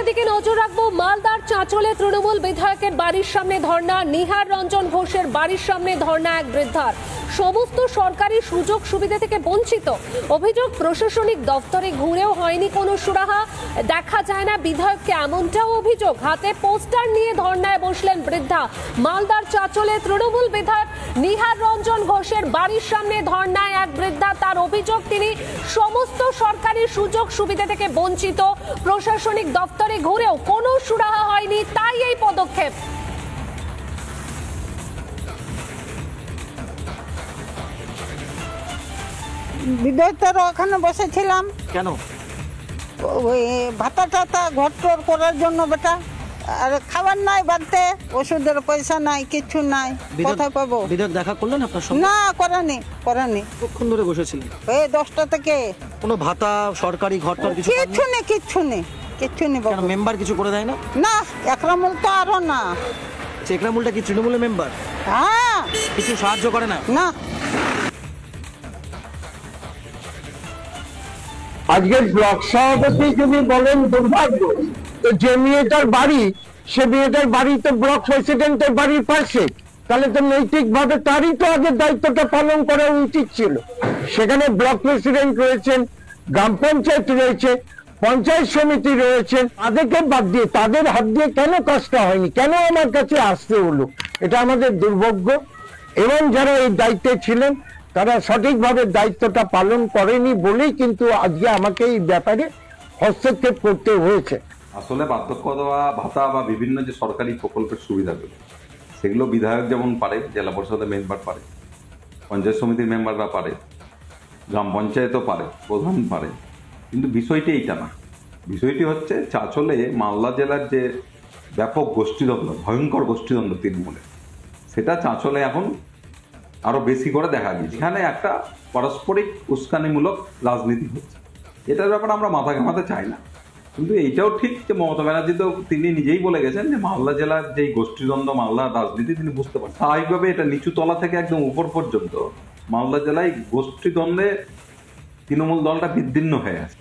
দিকে নজর রাখবো। মালদার চাঁচলে তৃণমূল বিধায়কের বাড়ির সামনে ধর্ণা, নিহার রঞ্জন ঘোষের বাড়ির সামনে ধর্ণা এক বৃদ্ধার। সমস্ত সরকারি সুযোগ সুবিধা থেকে বঞ্চিত। অভিযোগ, প্রশাসনিক দপ্তরে ঘুরেও হয়নি কোনো সুরাহা, দেখা যায় না বিধায়ককে, এমনটাও অভিযোগ। হাতে পোস্টার নিয়ে ধর্ণায় বসলেন বৃদ্ধা। মালদার চাঁচলে তৃণমূল বিধায়ক নিহার রঞ্জন ঘোষের বাড়ির সামনে ধর্ণায় এক বৃদ্ধা। তার অভিযোগ, তিনি সমস্ত সরকারি সুযোগ সুবিধা থেকে বঞ্চিত, প্রশাসনিক দপ্তরে ঘুরেও কোনো সুরাহা হয়নি, তাই এই পদক্ষেপ। বিদ্যুতের ওখানে বসেছিলাম। কেন? ওই ভাতা টাতা ঘর করার জন্য বেটা, আর খাবার নাই বাড়তে, ওষুধের পয়সা নাই, কিছু নাই, কোথায় পাবো? বিদ্যুৎ দেখা করলেন আপনার সঙ্গে? না, করেনি। কতক্ষণ ধরে বসেছিলেন? এই 10টা থেকে। কোনো ভাতা, সরকারি ঘরটার কিছু কিচ্ছু নেই, কিচ্ছু নেই কেন বাবু। মেম্বার কিছু করে দেয় না? না, একরামুল তো আরো না। চেকরামুলটা কি তৃণমূলের মেম্বার? হ্যাঁ। কিছু সাহায্য করে না? না। আজকের ব্লক সভাপতি যদি বলেন দুর্ভাগ্য, তো যে মেয়েটার বাড়ি, সে মেয়েটার বাড়ি তো ব্লক প্রেসিডেন্টের বাড়ির পাশে, তাহলে তো নৈতিক ভাবে তারই তো আগে দায়িত্বটা পালন করা উচিত ছিল। সেখানে ব্লক প্রেসিডেন্ট রয়েছেন, গ্রাম পঞ্চায়েত রয়েছে, পঞ্চায়েত সমিতি রয়েছেন, তাদেরকে বাদ দিয়ে তাদের হাত দিয়ে কেন কাজটা হয়নি, কেন আমার কাছে আসতে হলো? এটা আমাদের দুর্ভাগ্য। এবং যারা এই দায়িত্বে ছিলেন তারা সঠিকভাবে দায়িত্বটা পালন করেনি বলেই কিন্তু আজকে আমাকে এই ব্যাপারে হস্তক্ষেপ করতে হয়েছে। আসলে বার্ধক্য দেওয়া ভাতা বা বিভিন্ন যে সরকারি প্রকল্পের সুবিধাগুলো, সেগুলো বিধায়ক যেমন পারে, জেলা পরিষদের মেম্বার পারে, পঞ্চায়েত সমিতির মেম্বাররা পারে, গ্রাম পঞ্চায়েতও পারে, প্রধান পারে, কিন্তু বিষয়টি এইটা না। বিষয়টি হচ্ছে চাঁচলে মালদা জেলার যে ব্যাপক গোষ্ঠীদ্বন্দ্ব, ভয়ঙ্কর গোষ্ঠীদ্বন্দ্ব তৃণমূলের, সেটা চাঁচলে এখন আরো বেশি করে দেখা গেছে। এখানে একটা পারস্পরিক উস্কানিমূলক রাজনীতি হচ্ছে, এটার ব্যাপারে আমরা মাথা ঘামাতে চাই না। কিন্তু এইটাও ঠিক যে মমতা ব্যানার্জি তো তিনি নিজেই বলে গেছেন যে মালদা জেলার যেই গোষ্ঠীদ্বন্দ্ব, মালদার রাজনীতি তিনি বুঝতে পারেন। স্বাভাবিকভাবে এটা নিচু তলা থেকে একদম উপর পর্যন্ত মালদা জেলায় গোষ্ঠীদ্বন্দ্বে তৃণমূল দলটা বিদ্বিন্ন হয়ে আছে।